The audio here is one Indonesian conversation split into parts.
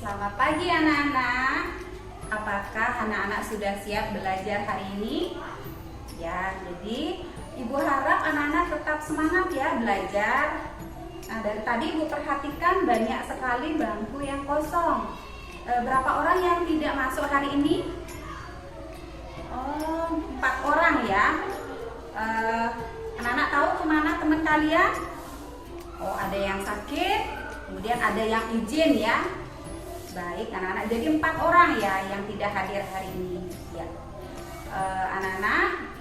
Selamat pagi anak-anak. Apakah anak-anak sudah siap belajar hari ini? Ya, jadi Ibu harap anak-anak tetap semangat ya belajar. Nah, dari tadi Ibu perhatikan banyak sekali bangku yang kosong. Berapa orang yang tidak masuk hari ini? Oh, 4 orang ya. Anak-anak tahu kemana teman kalian? Oh, ada yang sakit, kemudian ada yang izin ya. Baik anak-anak, jadi 4 orang ya yang tidak hadir hari ini ya. Anak-anak,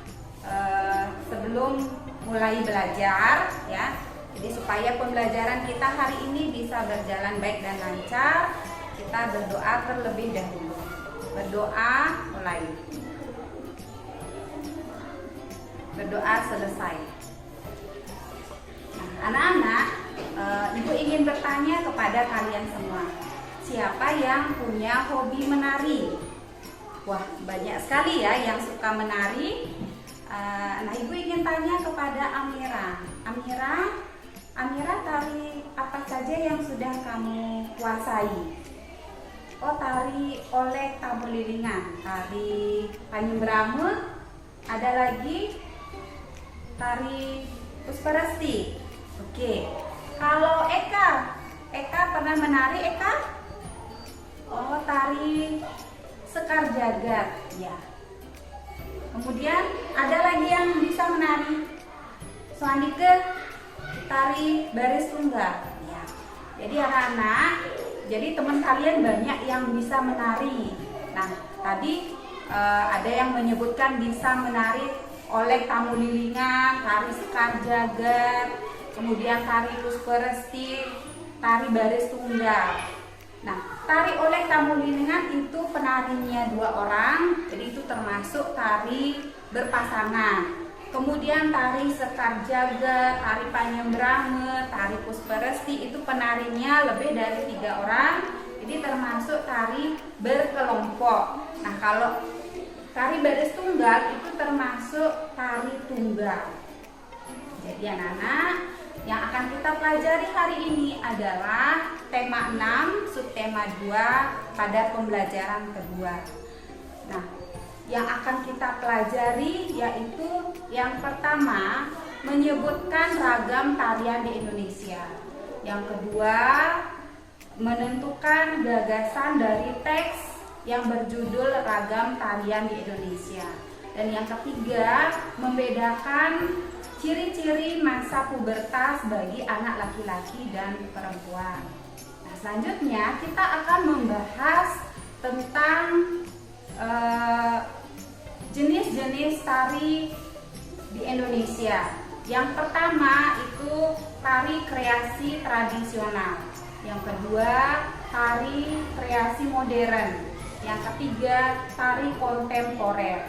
sebelum mulai belajar ya, jadi supaya pembelajaran kita hari ini bisa berjalan baik dan lancar, kita berdoa terlebih dahulu. Berdoa mulai. Berdoa selesai. Nah, anak-anak, Ibu ingin bertanya kepada kalian semua. Siapa yang punya hobi menari? Wah, banyak sekali ya yang suka menari. Nah, Ibu ingin tanya kepada Amira. Amira, tari apa saja yang sudah kamu kuasai? Oh, tari oleh tabu lilingan, tari panyembrame, ada lagi tari pusparasti. Oke. Kalau Eka pernah menari, Eka? Oh, tari sekar jagat ya. Kemudian ada lagi yang bisa menari. Soandike tari baris tunggal ya. Jadi anak-anak, jadi teman kalian banyak yang bisa menari. Nah, tadi ada yang menyebutkan bisa menari oleh tamu lilingan, tari sekar jagat, kemudian tari pusparasti, tari baris tunggal. Nah, tari oleh tamu lilingan itu penarinya 2 orang, jadi itu termasuk tari berpasangan. Kemudian tari sekar jagat, tari panyembrame, tari pusparasti itu penarinya lebih dari 3 orang, jadi termasuk tari berkelompok. Nah, kalau tari baris tunggal itu termasuk tari tunggal. Jadi anak-anak, yang akan kita pelajari hari ini adalah tema 6, subtema 2 pada pembelajaran kedua. Nah, yang akan kita pelajari yaitu yang pertama, menyebutkan ragam tarian di Indonesia. Yang kedua, menentukan gagasan dari teks yang berjudul Ragam Tarian di Indonesia. Dan yang ketiga, membedakan ciri-ciri masa pubertas bagi anak laki-laki dan perempuan. Nah, selanjutnya kita akan membahas tentang jenis-jenis tari di Indonesia. Yang pertama itu tari kreasi tradisional. Yang kedua, tari kreasi modern. Yang ketiga, tari kontemporer.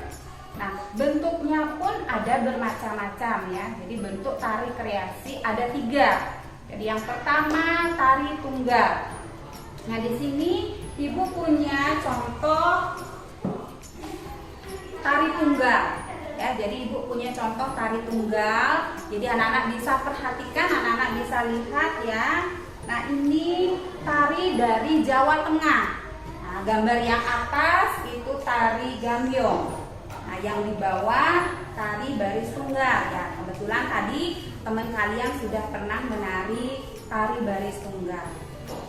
Nah, bentuknya pun ada bermacam-macam ya. Jadi bentuk tari kreasi ada 3. Jadi yang pertama tari tunggal. Nah, di sini Ibu punya contoh tari tunggal. Ya, jadi Ibu punya contoh tari tunggal. Jadi anak-anak bisa perhatikan, anak-anak bisa lihat ya. Nah, ini tari dari Jawa Tengah. Nah, gambar yang atas itu tari gambyong. Nah, yang di bawah tari baris tunggal ya. Kebetulan tadi teman kalian sudah pernah menari tari baris tunggal.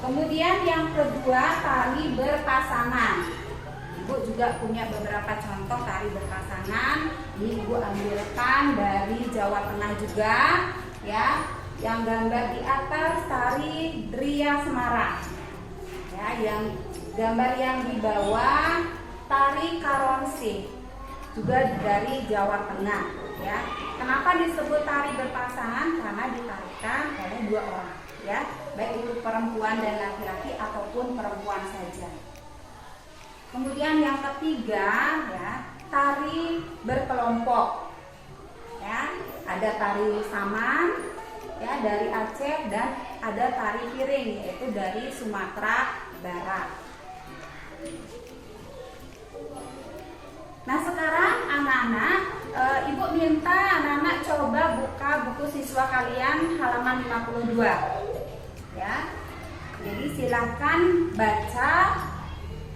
Kemudian yang kedua tari berpasangan. Ibu juga punya beberapa contoh tari berpasangan. Ini Ibu ambilkan dari Jawa Tengah juga ya. Yang gambar di atas tari Dria Semarang. Ya, yang gambar yang di bawah tari Karonsi. Juga dari Jawa Tengah ya. Kenapa disebut tari berpasangan? Karena ditarikan oleh 2 orang ya, baik itu perempuan dan laki-laki ataupun perempuan saja. Kemudian yang ketiga ya, tari berkelompok ya. Ada tari saman ya dari Aceh dan ada tari piring yaitu dari Sumatera Barat. Nah, sekarang anak-anak, Ibu minta anak-anak coba buka buku siswa kalian halaman 52 ya. Jadi silakan baca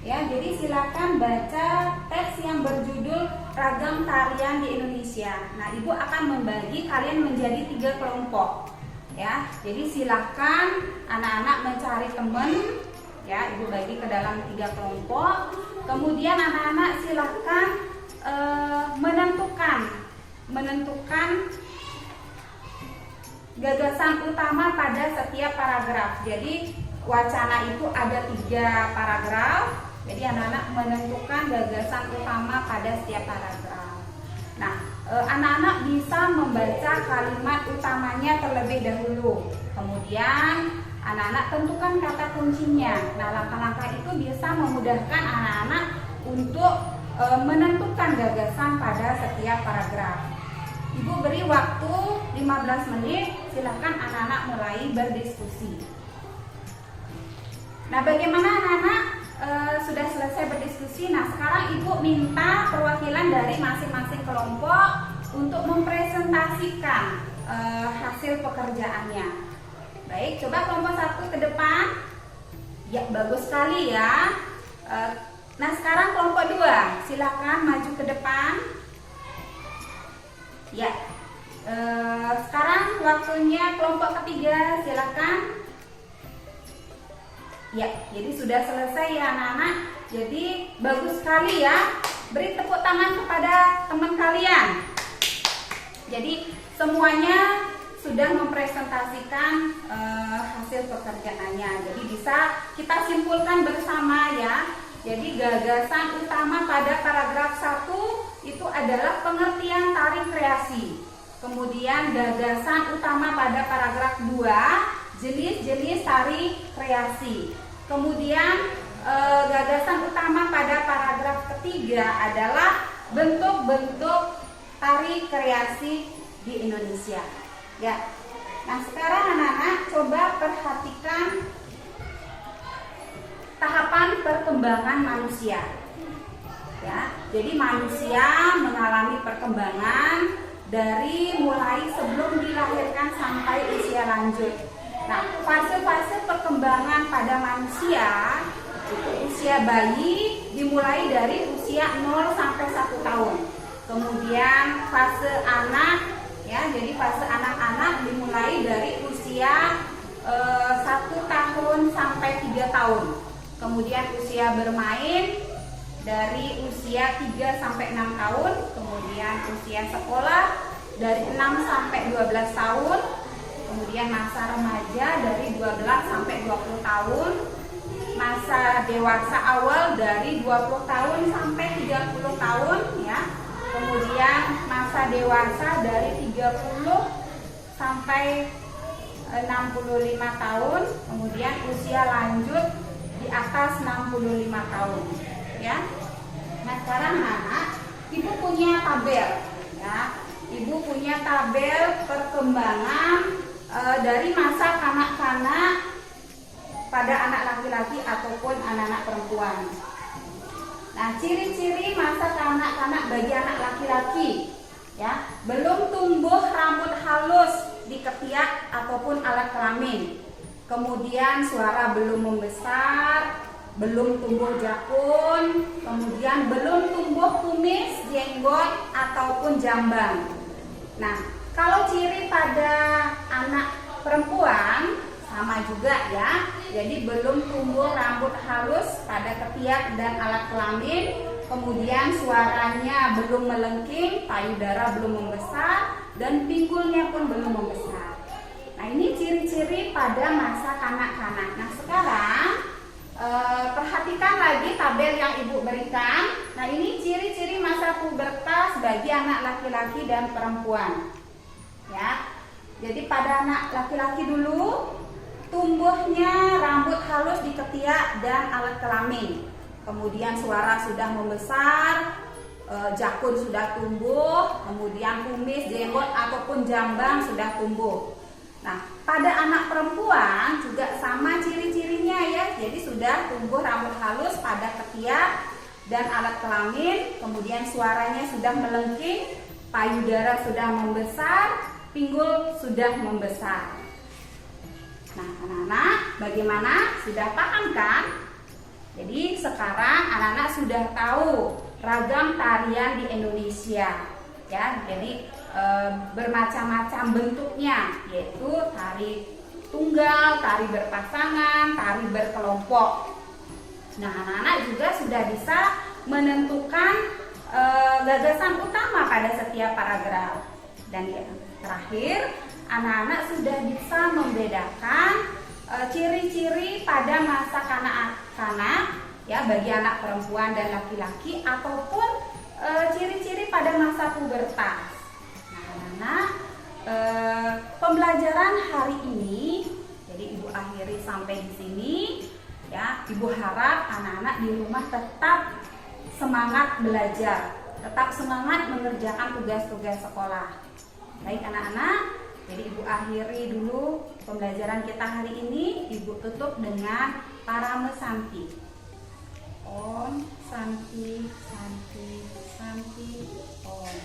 ya. Jadi silakan baca teks yang berjudul Ragam Tarian di Indonesia. Nah, Ibu akan membagi kalian menjadi 3 kelompok ya. Jadi silakan anak-anak mencari teman ya. Ibu bagi ke dalam 3 kelompok. Kemudian anak-anak silakan menentukan gagasan utama pada setiap paragraf. Jadi wacana itu ada 3 paragraf. Jadi anak-anak menentukan gagasan utama pada setiap paragraf. Nah, anak-anak bisa membaca kalimat utamanya terlebih dahulu. Kemudian anak-anak tentukan kata kuncinya. Nah, langkah-langkah itu bisa memudahkan anak-anak untuk menentukan gagasan pada setiap paragraf. Ibu beri waktu 15 menit, silahkan anak-anak mulai berdiskusi. Nah, bagaimana anak-anak sudah selesai berdiskusi? Nah, sekarang Ibu minta perwakilan dari masing-masing kelompok untuk mempresentasikan hasil pekerjaannya. Baik, coba kelompok 1 ke depan. Ya, bagus sekali ya. Nah, sekarang kelompok 2, silakan maju ke depan. Ya, sekarang waktunya kelompok ketiga, silakan. Ya, jadi sudah selesai ya anak-anak. Jadi bagus sekali ya. Beri tepuk tangan kepada teman kalian. Jadi semuanya sudah mempresentasikan hasil pekerjaannya. Jadi bisa kita simpulkan bersama ya. Jadi gagasan utama pada paragraf 1 itu adalah pengertian tari kreasi. Kemudian gagasan utama pada paragraf 2, jenis-jenis tari kreasi. Kemudian gagasan utama pada paragraf ketiga adalah bentuk-bentuk tari kreasi di Indonesia. Ya. Nah, sekarang anak-anak coba perhatikan tahapan perkembangan manusia. Ya, jadi manusia mengalami perkembangan dari mulai sebelum dilahirkan sampai usia lanjut. Nah, fase-fase perkembangan pada manusia itu usia bayi dimulai dari usia 0 sampai 1 tahun. Kemudian fase anak ya, jadi fase anak-anak dimulai dari usia 1 tahun sampai 3 tahun. Kemudian usia bermain dari usia 3 sampai 6 tahun, kemudian usia sekolah dari 6 sampai 12 tahun, kemudian masa remaja dari 12 sampai 20 tahun, masa dewasa awal dari 20 tahun sampai 30 tahun ya. Kemudian masa dewasa dari 30 sampai 65 tahun, kemudian usia lanjut di atas 65 tahun ya. Nah, sekarang anak, Ibu punya tabel ya. Ibu punya tabel perkembangan dari masa kanak-kanak pada anak laki-laki ataupun anak-anak perempuan. Nah, ciri-ciri masa kanak-kanak bagi anak laki-laki ya, belum tumbuh rambut halus di ketiak ataupun alat kelamin. Kemudian suara belum membesar, belum tumbuh jakun, kemudian belum tumbuh kumis, jenggot ataupun jambang. Nah, kalau ciri pada anak perempuan sama juga ya. Jadi belum tumbuh rambut halus pada ketiak dan alat kelamin, kemudian suaranya belum melengking, payudara belum membesar, dan pinggulnya pun belum membesar. Nah, ini ciri-ciri pada masa kanak-kanak. Nah, sekarang perhatikan lagi tabel yang Ibu berikan. Nah, ini ciri-ciri masa pubertas bagi anak laki-laki dan perempuan. Ya. Jadi pada anak laki-laki dulu tumbuhnya rambut halus di ketiak dan alat kelamin. Kemudian suara sudah membesar, jakun sudah tumbuh, kemudian kumis, jenggot ataupun jambang sudah tumbuh. Nah, pada anak perempuan juga sama ciri-cirinya ya. Jadi sudah tumbuh rambut halus pada ketiak dan alat kelamin, kemudian suaranya sudah melengking, payudara sudah membesar, pinggul sudah membesar. Nah, anak-anak, bagaimana? Sudah paham kan? Jadi sekarang anak-anak sudah tahu ragam tarian di Indonesia, ya. Jadi bermacam-macam bentuknya, yaitu tari tunggal, tari berpasangan, tari berkelompok. Nah, anak-anak juga sudah bisa menentukan gagasan utama pada setiap paragraf. Dan yang terakhir, anak-anak sudah bisa membedakan ciri-ciri pada masa kanak-kanak, ya, bagi anak perempuan dan laki-laki, ataupun ciri-ciri pada masa pubertas. Nah, anak-anak, pembelajaran hari ini, jadi Ibu akhiri sampai di sini, ya. Ibu harap anak-anak di rumah tetap semangat belajar, tetap semangat mengerjakan tugas-tugas sekolah. Baik anak-anak, jadi Ibu akhiri dulu pembelajaran kita hari ini. Ibu tutup dengan Parame Santi. Om Santi Santi Santi Om.